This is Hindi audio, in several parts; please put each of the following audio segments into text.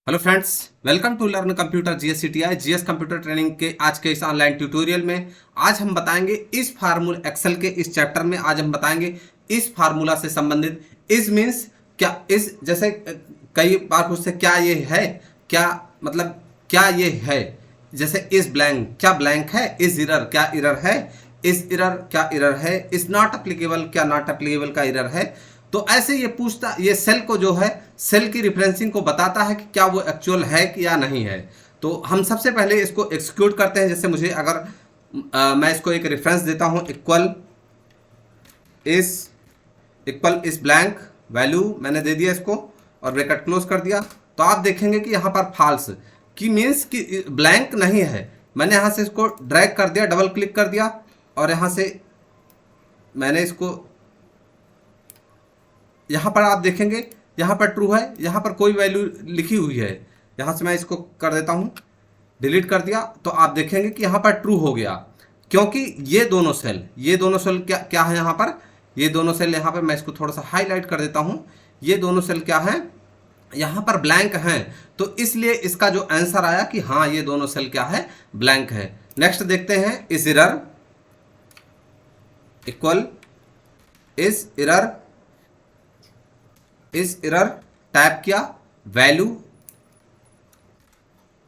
Hello friends, welcome to learn computer GS GS computer training के आज के इस ऑनलाइन ट्यूटोरियल में आज हम बताएंगे इस फार्मूला एक्सेल के इस चैप्टर में आज हम बताएंगे इस फार्मूला से संबंधित इस मीन्स क्या इस जैसे कई बार पूछते क्या ये है, क्या मतलब क्या ये है, जैसे इस ब्लैंक क्या ब्लैंक है, इस इरर क्या इरर है, इस इरर क्या इरर है, इस नॉट एप्लीकेबल क्या नॉट एप्लीकेबल का इरर है। तो ऐसे ये पूछता, ये सेल को जो है सेल की रिफरेंसिंग को बताता है कि क्या वो एक्चुअल है कि या नहीं है। तो हम सबसे पहले इसको एक्सिक्यूट करते हैं। जैसे मुझे अगर मैं इसको एक रेफरेंस देता हूं, इक्वल इस ब्लैंक वैल्यू मैंने दे दिया इसको और ब्रैकेट क्लोज कर दिया, तो आप देखेंगे कि यहाँ पर फॉल्स की मीन्स कि ब्लैंक नहीं है। मैंने यहाँ से इसको ड्रैग कर दिया, डबल क्लिक कर दिया और यहाँ से मैंने इसको यहाँ पर आप देखेंगे यहाँ पर ट्रू है, यहाँ पर कोई वैल्यू लिखी हुई है। यहाँ से मैं इसको कर देता हूँ, डिलीट कर दिया, तो आप देखेंगे कि यहाँ पर ट्रू हो गया, क्योंकि ये दोनों सेल क्या क्या है यहाँ पर, ये दोनों सेल यहाँ पर मैं इसको थोड़ा सा हाईलाइट कर देता हूँ। ये दोनों सेल क्या है, यहाँ पर ब्लैंक हैं, तो इसलिए इसका जो आंसर आया कि हाँ ये दोनों सेल क्या है, ब्लैंक है। नेक्स्ट देखते हैं, इस इरर इक्वल इस इरर टाइप किया, वैल्यू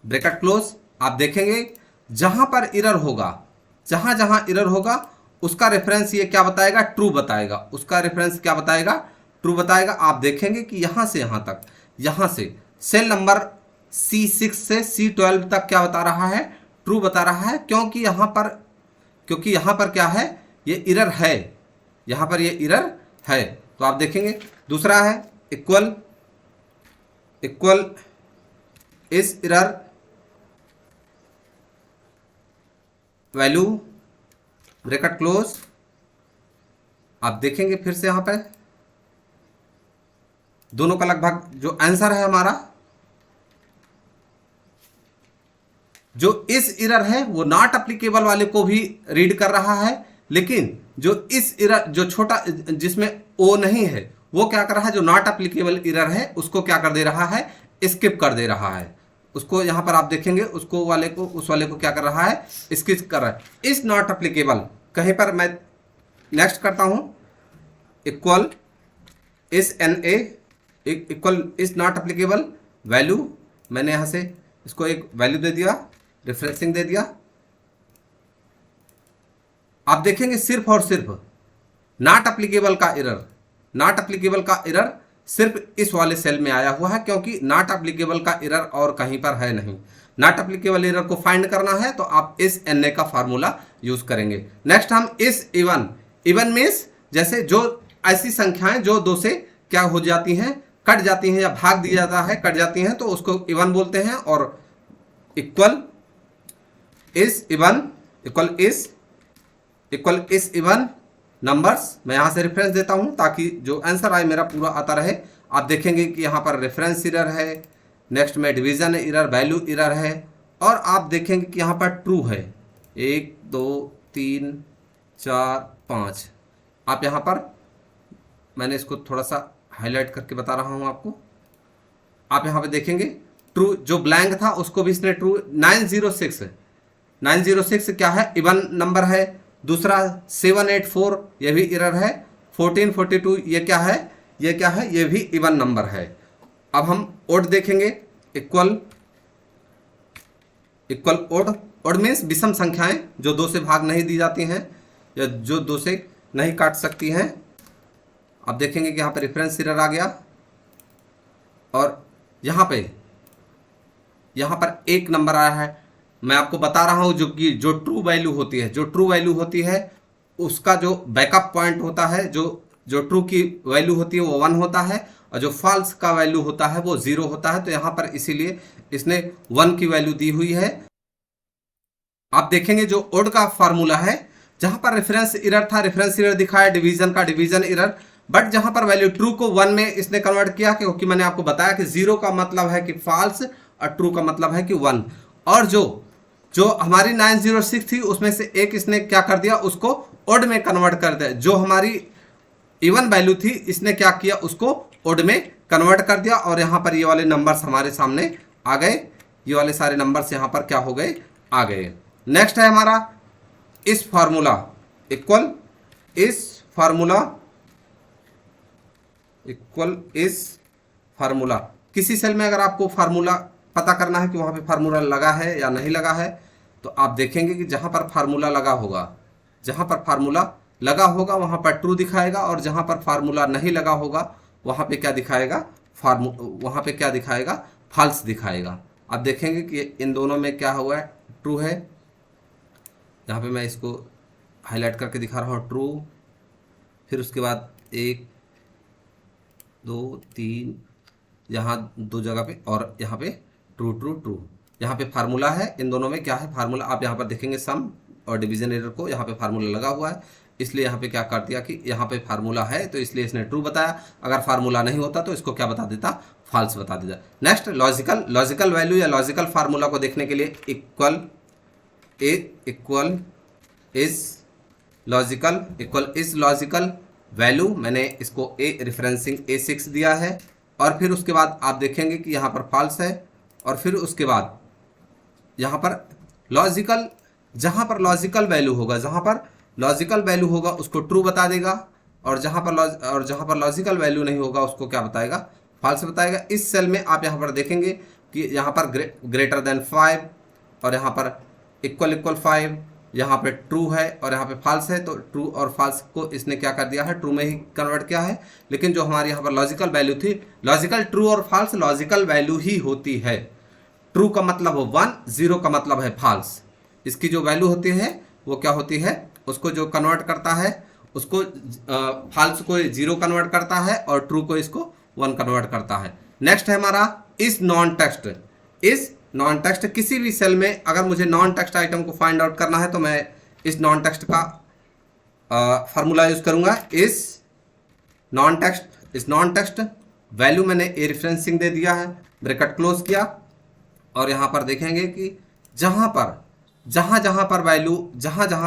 ब्रैकेट क्लोज। आप देखेंगे जहां पर इरर होगा, जहां जहां इरर होगा उसका रेफरेंस ये क्या बताएगा, ट्रू बताएगा। उसका रेफरेंस क्या बताएगा, ट्रू बताएगा। आप देखेंगे कि यहां से यहां तक, यहां से सेल नंबर C6 से C12 तक क्या बता रहा है, ट्रू बता रहा है, क्योंकि यहां पर क्या है, ये इरर है, यहां पर ये इरर है। तो आप देखेंगे दूसरा है इक्वल इस इरर वैल्यू ब्रैकेट क्लोज। आप देखेंगे फिर से यहां पे दोनों का लगभग जो आंसर है हमारा, जो इस इरर है वो नॉट एप्लीकेबल वाले को भी रीड कर रहा है, लेकिन जो इस इरर जो छोटा जिसमें ओ नहीं है वो क्या कर रहा है, जो नॉट एप्लीकेबल इरर है उसको क्या कर दे रहा है, स्किप कर दे रहा है। उसको यहाँ पर आप देखेंगे उस वाले को क्या कर रहा है, स्किप कर रहा है। इस नॉट एप्लीकेबल कहीं पर मैं नेक्स्ट करता हूँ, इक्वल इस नॉट एप्लीकेबल वैल्यू, मैंने यहाँ से इसको एक वैल्यू दे दिया, रिफ्रेशिंग दे दिया। आप देखेंगे सिर्फ और सिर्फ नॉट एप्लीकेबल का इरर सिर्फ इस वाले सेल में आया हुआ है, क्योंकि नॉट एप्लीकेबल का इरर और कहीं पर है नहीं। नॉट एप्लीकेबल इरर को फाइंड करना है तो आप इस NA का फार्मूला यूज करेंगे। नेक्स्ट हम इस इवन मीन्स जैसे जो ऐसी संख्याएं जो दो से क्या हो जाती हैं, कट जाती हैं या भाग दिया जाता है, कट जाती हैं, तो उसको इवन बोलते हैं। और इक्वल इस इवन नंबर्स, मैं यहाँ से रेफरेंस देता हूँ ताकि जो आंसर आए मेरा पूरा आता रहे। आप देखेंगे कि यहाँ पर रेफरेंस इरर है, नेक्स्ट में डिवीजन इरर, वैल्यू इरर है, और आप देखेंगे कि यहाँ पर ट्रू है 1 2 3 4 5। आप यहाँ पर मैंने इसको थोड़ा सा हाईलाइट करके बता रहा हूँ आपको। आप यहाँ पे देखेंगे ट्रू, जो ब्लैंक था उसको भी इसने ट्रू। 906 क्या है, इवन नंबर है। दूसरा 784 ये भी इरर है। 1442 ये क्या है, ये भी इवन नंबर है। अब हम ओड देखेंगे, इक्वल ओड मीन्स विषम संख्याएं जो दो से भाग नहीं दी जाती हैं या जो दो से नहीं काट सकती हैं। आप देखेंगे कि यहाँ पर रेफरेंस इरर आ गया, और यहाँ पर एक नंबर आया है। मैं आपको बता रहा हूँ जो ट्रू वैल्यू होती है उसका जो बैकअप पॉइंट होता है, जो ट्रू की वैल्यू होती है वो 1 होता है, और जो फॉल्स का वैल्यू होता है वो 0 होता है। तो यहाँ पर इसीलिए इसने 1 की वैल्यू दी हुई है। आप देखेंगे जो ओड का फार्मूला है, जहां पर रेफरेंस इरर दिखाया, डिवीजन इरर, बट जहां पर वैल्यू ट्रू को 1 में इसने कन्वर्ट किया, क्योंकि मैंने आपको बताया कि 0 का मतलब है कि फॉल्स और ट्रू का मतलब है कि 1। और जो हमारी 906 थी उसमें से एक इसने क्या कर दिया, उसको ओड में कन्वर्ट कर दिया। जो हमारी इवन वैल्यू थी इसने क्या किया, उसको ओड में कन्वर्ट कर दिया, और यहाँ पर ये वाले नंबर्स हमारे सामने आ गए, ये वाले सारे नंबर्स यहाँ पर क्या हो गए, आ गए। नेक्स्ट है हमारा इस फार्मूला इक्वल इस फार्मूला इक्वल इस फार्मूला। किसी सेल में अगर आपको फार्मूला पता करना है कि वहाँ पे फार्मूला लगा है या नहीं लगा है, तो आप देखेंगे कि जहाँ पर फार्मूला लगा होगा, जहाँ पर फार्मूला लगा होगा वहाँ पर ट्रू दिखाएगा, और जहाँ पर फार्मूला नहीं लगा होगा वहाँ पे क्या दिखाएगा, वहाँ पे क्या दिखाएगा, फॉल्स दिखाएगा। आप देखेंगे कि इन दोनों में क्या हुआ है, ट्रू है। यहाँ पे मैं इसको हाईलाइट करके दिखा रहा हूँ, ट्रू, फिर उसके बाद 1 2 3 यहाँ 2 जगह पे, और यहाँ पे ट्रू ट्रू ट्रू। यहाँ पे फार्मूला है, इन दोनों में क्या है, फार्मूला। आप यहाँ पर देखेंगे सम और डिवीजन एरर को यहाँ पे फार्मूला लगा हुआ है, इसलिए यहाँ पे क्या कर दिया कि यहाँ पे फार्मूला है तो इसलिए इसने ट्रू बताया। अगर फार्मूला नहीं होता तो इसको क्या बता देता, फॉल्स बता देता। नेक्स्ट लॉजिकल वैल्यू या लॉजिकल फार्मूला को देखने के लिए इक्वल इज लॉजिकल वैल्यू, मैंने इसको रेफरेंसिंग A6 दिया है, और फिर उसके बाद आप देखेंगे कि यहाँ पर फॉल्स है, और फिर उसके बाद यहाँ पर लॉजिकल, जहाँ पर लॉजिकल वैल्यू होगा उसको ट्रू बता देगा, और जहाँ पर लॉजिकल वैल्यू नहीं होगा उसको क्या बताएगा, फॉल्स बताएगा। इस सेल में आप यहाँ पर देखेंगे कि यहाँ पर ग्रेटर देन 5 और यहाँ पर इक्वल 5, यहाँ पे ट्रू है और यहाँ पे फॉल्स है, तो ट्रू और फॉल्स को इसने क्या कर दिया है, ट्रू में ही कन्वर्ट किया है। लेकिन जो हमारी यहाँ पर लॉजिकल वैल्यू थी, लॉजिकल ट्रू और फॉल्स लॉजिकल वैल्यू ही होती है। ट्रू का मतलब 1, 0 का मतलब है फॉल्स। इसकी जो वैल्यू होती है वो क्या होती है, उसको जो कन्वर्ट करता है उसको फॉल्स को 0 कन्वर्ट करता है और ट्रू को इसको 1 कन्वर्ट करता है। नेक्स्ट है हमारा इस नॉन टेक्स्ट। किसी भी सेल में अगर मुझे नॉन टेक्स्ट आइटम को फाइंड आउट करना है तो मैं इस नॉन टेक्स्ट का फार्मूला यूज करूंगा। इस नॉन टेक्स्ट वैल्यू मैंने ए रेफरेंसिंग दे दिया है, ब्रैकेट क्लोज किया, और यहाँ पर देखेंगे कि जहाँ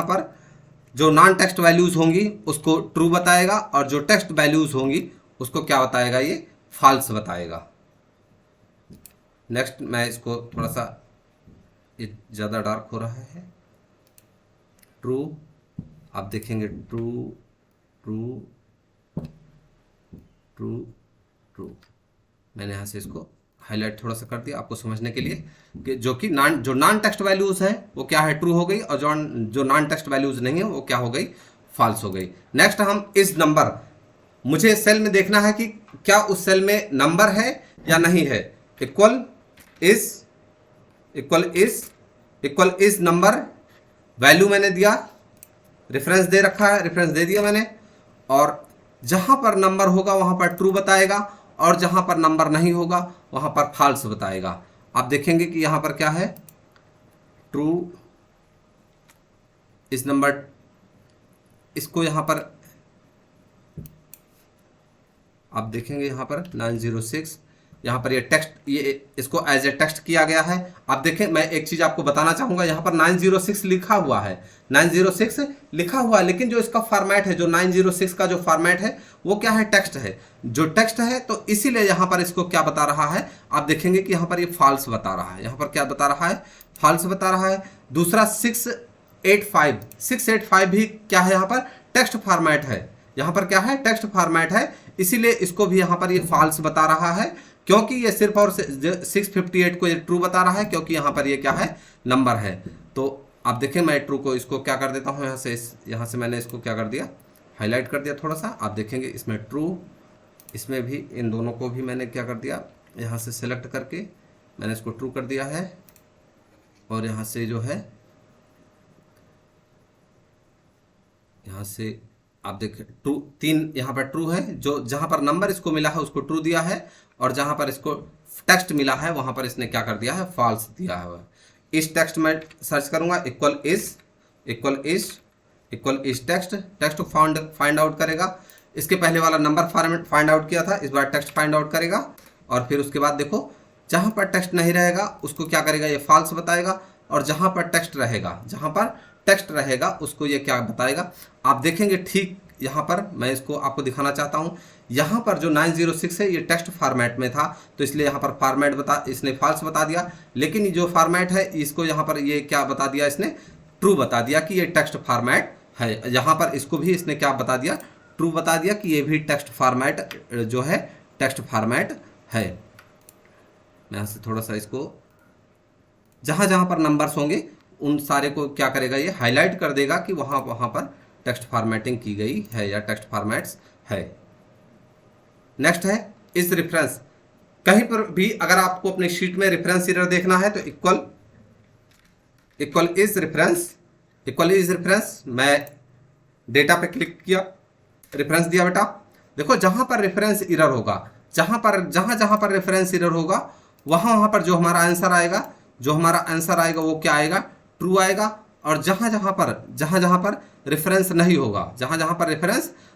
पर जो नॉन टेक्स्ट वैल्यूज होंगी उसको ट्रू बताएगा, और जो टेक्स्ट वैल्यूज होंगी उसको क्या बताएगा, ये फॉल्स बताएगा। नेक्स्ट मैं इसको थोड़ा सा, ये ज़्यादा डार्क हो रहा है, ट्रू, आप देखेंगे ट्रू ट्रू ट्रू ट्रू। मैंने यहाँ से इसको हाईलाइट थोड़ा सा कर दिया आपको समझने के लिए कि जो नॉन टेक्स्ट वैल्यूज है वो क्या है, ट्रू हो गई, और जो नॉन टेक्स्ट वैल्यूज नहीं है वो क्या हो गई, फॉल्स हो गई। नेक्स्ट हम इस नंबर, मुझे सेल में देखना है कि क्या उस सेल में नंबर है या नहीं है। इक्वल इज नंबर, वैल्यू मैंने दिया, रेफरेंस दे रखा है, रेफरेंस दे दिया मैंने, और जहां पर नंबर होगा वहां पर ट्रू बताएगा, और जहां पर नंबर नहीं होगा वहां पर फॉल्स बताएगा। आप देखेंगे कि यहां पर क्या है, ट्रू इस नंबर, इसको यहां पर आप देखेंगे यहाँ पर 906, यहाँ पर ये टेक्स्ट, ये इसको एज ए टेक्स्ट किया गया है। आप देखें, मैं एक चीज़ आपको बताना चाहूँगा, यहाँ पर 906 लिखा हुआ है, 906 लिखा हुआ है, लेकिन जो इसका फॉर्मेट है, जो 906 का जो फॉर्मेट है वो क्या है, टेक्स्ट है। जो टेक्स्ट है तो इसीलिए यहाँ पर इसको क्या बता रहा है, आप देखेंगे कि यहाँ पर ये फॉल्स बता रहा है, यहाँ पर क्या बता रहा है, फॉल्स बता रहा है। दूसरा 685 भी क्या है, यहाँ पर टेक्स्ट फॉर्मेट है, यहाँ पर क्या है, टेक्स्ट फॉर्मेट है, इसीलिए इसको भी यहाँ पर ये फॉल्स बता रहा है, क्योंकि ये सिर्फ और 658 को ये ट्रू बता रहा है, क्योंकि यहाँ पर ये क्या है, नंबर है। तो आप देखें, मैं ट्रू को इसको क्या कर देता हूँ, यहाँ से मैंने इसको क्या कर दिया, हाईलाइट कर दिया थोड़ा सा। आप देखेंगे इसमें ट्रू, इसमें भी, इन दोनों को भी मैंने क्या कर दिया, यहाँ से सेलेक्ट करके मैंने इसको ट्रू कर दिया है, और यहाँ से जो है, यहाँ से आप देखें ट्रू, 3 यहाँ पर ट्रू है, जो जहाँ पर नंबर इसको मिला है उसको ट्रू दिया है, और जहाँ पर इसको टेक्स्ट मिला है वहाँ पर इसने क्या कर दिया है, फॉल्स दिया है। इस टेक्स्ट में सर्च करूँगा, equal is text find out करेगा। इसके पहले वाला नंबर फॉर्मेट फाइंड आउट किया था, इस बार टेक्स्ट फाइंड आउट करेगा, और फिर उसके बाद देखो जहाँ पर टेक्स्ट नहीं रहेगा उसको क्या करेगा, ये फॉल्स बताएगा, और जहाँ पर टेक्स्ट रहेगा उसको ये क्या बताएगा। आप देखेंगे ठीक यहाँ पर, मैं इसको आपको दिखाना चाहता हूँ, यहाँ पर जो 906 है ये टेक्स्ट फॉर्मेट में था, तो इसलिए यहाँ पर फॉर्मेट इसने फॉल्स बता दिया। लेकिन जो फॉर्मेट है इसको यहाँ पर ये क्या बता दिया, इसने ट्रू बता दिया कि ये टेक्स्ट फॉर्मेट है। यहाँ पर इसको भी इसने क्या बता दिया, ट्रू बता दिया कि ये भी टेक्स्ट फॉर्मेट जो है टेक्स्ट फॉर्मेट है। मैं यहाँ से थोड़ा सा इसको, जहाँ जहाँ पर नंबर्स होंगे उन सारे को क्या करेगा, ये हाईलाइट कर देगा कि वहाँ पर टेक्स्ट फॉर्मेटिंग की गई है या टेक्स्ट फॉर्मेट्स है। नेक्स्ट है इस रेफरेंस। कहीं पर भी अगर आपको अपनी शीट में रेफरेंस एरर देखना है तो इक्वल इज रेफरेंस, मैं डेटा पे क्लिक किया, रेफरेंस दिया बेटा। देखो जहां पर रेफरेंस एरर होगा, जहां पर रेफरेंस एरर होगा वहां पर जो हमारा आंसर आएगा वो क्या आएगा, ट्रू आएगा। और जहां जहां पर रेफरेंस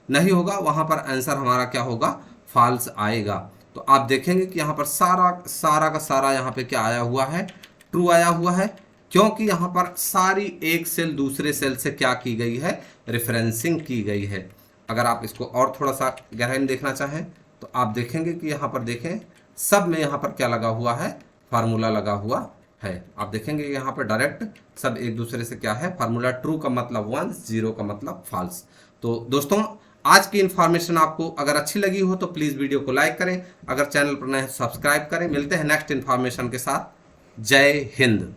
नहीं होगा वहां पर आंसर हमारा क्या होगा, फॉल्स आएगा। तो आप देखेंगे कि यहाँ पर सारा का सारा यहाँ पे क्या आया हुआ है, ट्रू आया हुआ है, क्योंकि यहाँ पर सारी एक सेल दूसरे सेल से क्या की गई है, रेफरेंसिंग की गई है। अगर आप इसको और थोड़ा सा गहराई में देखना चाहें तो आप देखेंगे कि यहाँ पर देखें सब में यहाँ पर क्या लगा हुआ है, फार्मूला लगा हुआ है। आप देखेंगे यहाँ पर डायरेक्ट सब एक दूसरे से क्या है, फार्मूला। ट्रू का मतलब 1, 0 का मतलब फॉल्स। तो दोस्तों आज की इन्फॉर्मेशन आपको अगर अच्छी लगी हो तो प्लीज़ वीडियो को लाइक करें, अगर चैनल पर नए सब्सक्राइब करें। मिलते हैं नेक्स्ट इन्फॉर्मेशन के साथ। जय हिंद।